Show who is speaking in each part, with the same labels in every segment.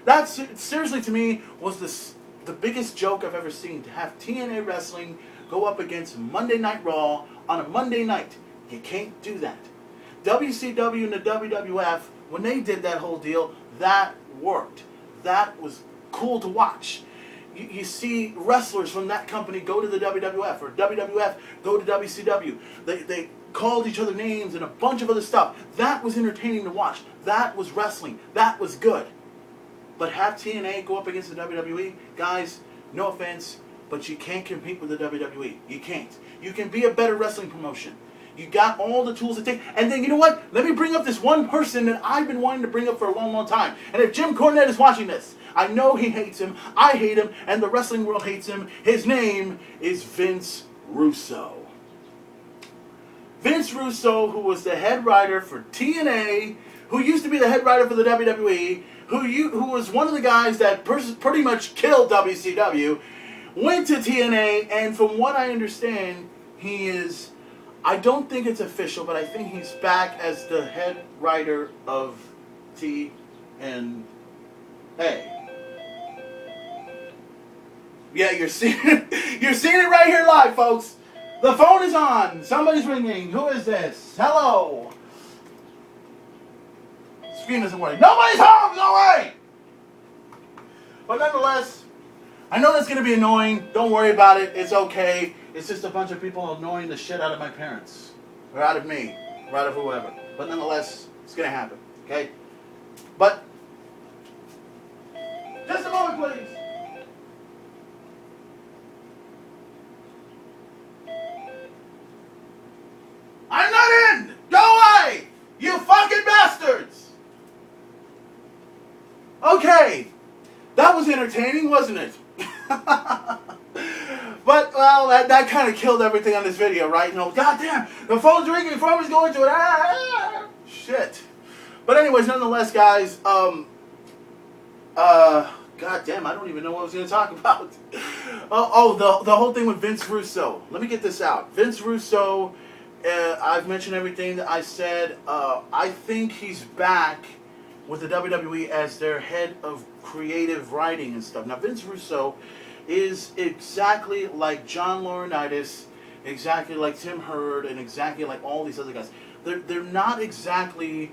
Speaker 1: That's seriously to me was the biggest joke I've ever seen. To have TNA Wrestling go up against Monday Night Raw on a Monday night. You can't do that. WCW and the WWF, when they did that whole deal, that worked. That was cool to watch. You see wrestlers from that company go to the WWF or WWF go to WCW. They called each other names and a bunch of other stuff. That was entertaining to watch. That was wrestling. That was good. But have TNA go up against the WWE, guys, no offense, but you can't compete with the WWE. You can't. You can be a better wrestling promotion. You got all the tools to take. And then, you know what? Let me bring up this one person that I've been wanting to bring up for a long, long time. And if Jim Cornette is watching this, I know he hates him, I hate him, and the wrestling world hates him. His name is Vince Russo. Vince Russo, who was the head writer for TNA, who used to be the head writer for the WWE, who was one of the guys that pretty much killed WCW, went to TNA, and from what I understand, he is, I don't think it's official, but I think he's back as the head writer of TNA. Yeah, you're seeing it right here live, folks. The phone is on. Somebody's ringing. Who is this? Hello. Screen isn't working. Nobody's home. No way. But nonetheless, I know that's going to be annoying. Don't worry about it. It's okay. It's just a bunch of people annoying the shit out of my parents. Or out of me. Or out of whoever. But nonetheless, it's going to happen. Okay? But, just a moment, please. I'm not in! Go away! You fucking bastards! Okay. That was entertaining, wasn't it? But, well, that kind of killed everything on this video, right? You know, goddamn, the phone's ringing, the phone was going to it. Shit. But anyways, nonetheless, guys, goddamn, I don't even know what I was going to talk about. The whole thing with Vince Russo. Let me get this out. Vince Russo, I've mentioned everything that I said. I think he's back with the WWE as their head of creative writing and stuff. Now, Vince Russo is exactly like John Laurinaitis, exactly like Tim Hurd, and exactly like all these other guys. They're not exactly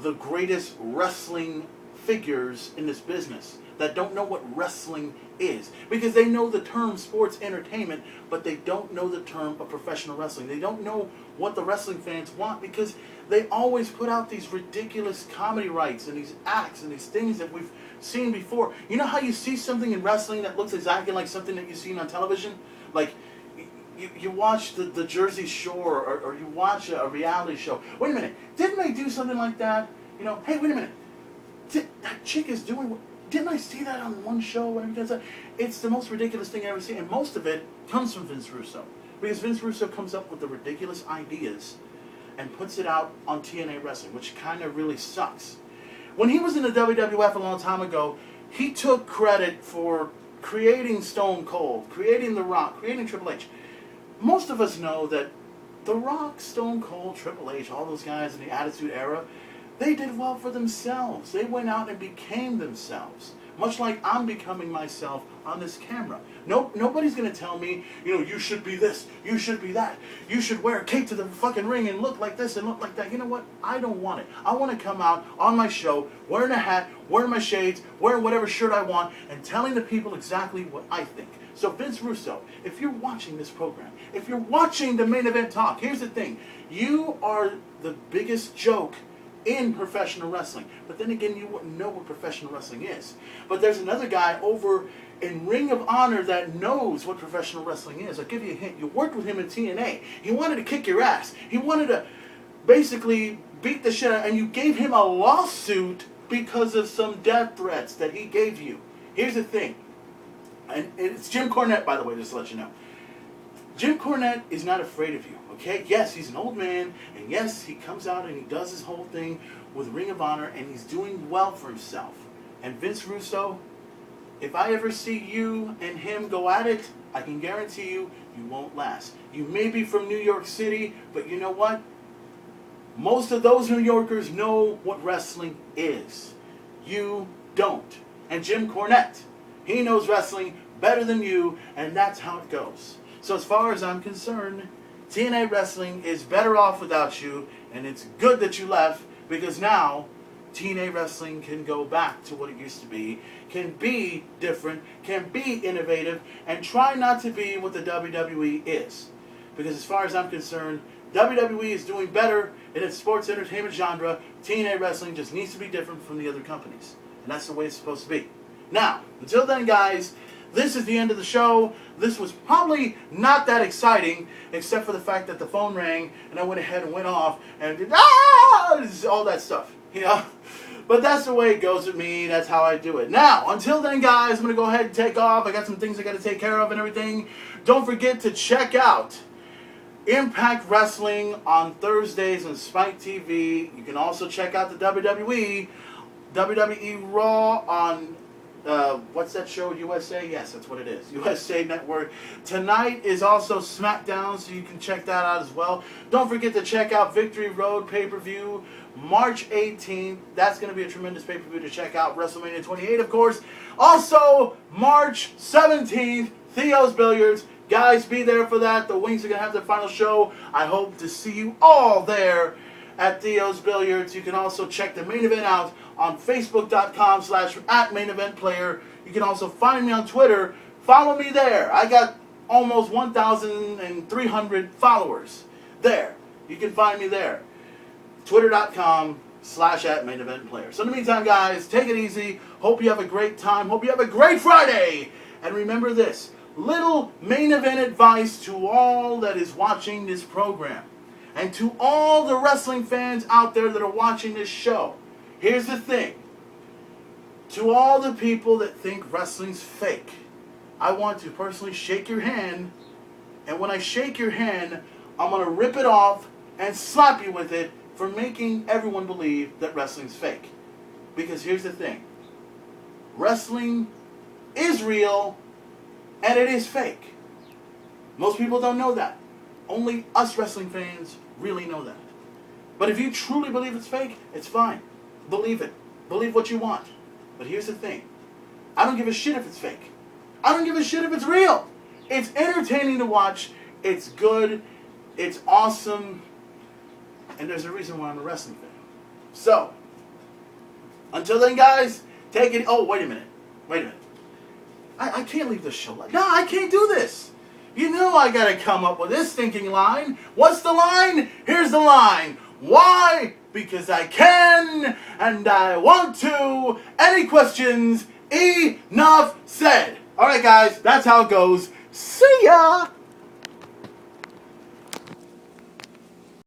Speaker 1: the greatest wrestling figures in this business that don't know what wrestling is. Because they know the term sports entertainment, but they don't know the term of professional wrestling. They don't know what the wrestling fans want because they always put out these ridiculous comedy rights and these acts and these things that we've seen before. You know how you see something in wrestling that looks exactly like something that you've seen on television? Like, you watch the Jersey Shore or you watch a reality show. Wait a minute, didn't they do something like that? You know, hey, wait a minute. That chick is doing what? Didn't I see that on one show? It's the most ridiculous thing I've ever seen. And most of it comes from Vince Russo. Because Vince Russo comes up with the ridiculous ideas and puts it out on TNA Wrestling, which kind of really sucks. When he was in the WWF a long time ago, he took credit for creating Stone Cold, creating The Rock, creating Triple H. Most of us know that The Rock, Stone Cold, Triple H, all those guys in the Attitude Era, they did well for themselves. They went out and became themselves. Much like I'm becoming myself on this camera. Nobody's going to tell me, you know, you should be this, you should be that. You should wear a cape to the fucking ring and look like this and look like that. You know what? I don't want it. I want to come out on my show, wearing a hat, wearing my shades, wearing whatever shirt I want, and telling the people exactly what I think. So Vince Russo, if you're watching this program, if you're watching the Main Event Talk, here's the thing. You are the biggest joke in professional wrestling. But then again, you wouldn't know what professional wrestling is. But there's another guy over in Ring of Honor that knows what professional wrestling is. I'll give you a hint. You worked with him in TNA. He wanted to kick your ass. He wanted to basically beat the shit out, and you gave him a lawsuit because of some death threats that he gave you. Here's the thing. And it's Jim Cornette, by the way, just to let you know. Jim Cornette is not afraid of you, okay? Yes, he's an old man, and yes, he comes out and he does his whole thing with Ring of Honor, and he's doing well for himself. And Vince Russo, if I ever see you and him go at it, I can guarantee you, you won't last. You may be from New York City, but you know what? Most of those New Yorkers know what wrestling is. You don't. and Jim Cornette. He knows wrestling better than you, and that's how it goes. So as far as I'm concerned, TNA Wrestling is better off without you, and it's good that you left, because now TNA Wrestling can go back to what it used to be, can be different, can be innovative, and try not to be what the WWE is. Because as far as I'm concerned, WWE is doing better in its sports entertainment genre. TNA Wrestling just needs to be different from the other companies. And that's the way it's supposed to be. Now, until then, guys, this is the end of the show. This was probably not that exciting, except for the fact that the phone rang, and I went ahead and went off, and did, all that stuff. You know? But that's the way it goes with me. That's how I do it. Now, until then, guys, I'm going to go ahead and take off. I got some things I got to take care of and everything. Don't forget to check out Impact Wrestling on Thursdays on Spike TV. You can also check out the WWE Raw on, what's that show, USA? Yes, that's what it is, USA Network. Tonight is also SmackDown, so you can check that out as well. Don't forget to check out Victory Road pay-per-view, March 18th. That's going to be a tremendous pay-per-view to check out. WrestleMania 28, of course. Also, March 17th, Theo's Billiards. Guys, be there for that. The Wings are going to have their final show. I hope to see you all there at Theo's Billiards. You can also check the main event out on Facebook.com/@MainEventPlayer. You can also find me on Twitter. Follow me there. I got almost 1,300 followers there. You can find me there. Twitter.com/@MainEventPlayer. So in the meantime, guys, take it easy. Hope you have a great time. Hope you have a great Friday. And remember this. Little main event advice to all that is watching this program. And to all the wrestling fans out there that are watching this show. Here's the thing. To all the people that think wrestling's fake, I want to personally shake your hand. And when I shake your hand, I'm going to rip it off and slap you with it for making everyone believe that wrestling's fake. Because here's the thing. Wrestling is real. And it is fake. Most people don't know that. Only us wrestling fans really know that. But if you truly believe it's fake, it's fine. Believe it. Believe what you want. But here's the thing. I don't give a shit if it's fake. I don't give a shit if it's real. It's entertaining to watch. It's good. It's awesome. And there's a reason why I'm a wrestling fan. So, until then, guys, take it. Oh, wait a minute. Wait a minute. I can't leave this show like, no, I can't do this. You know I gotta come up with this stinking line. What's the line? Here's the line. Why? Because I can and I want to. Any questions? Enough said. Alright guys, that's how it goes. See ya!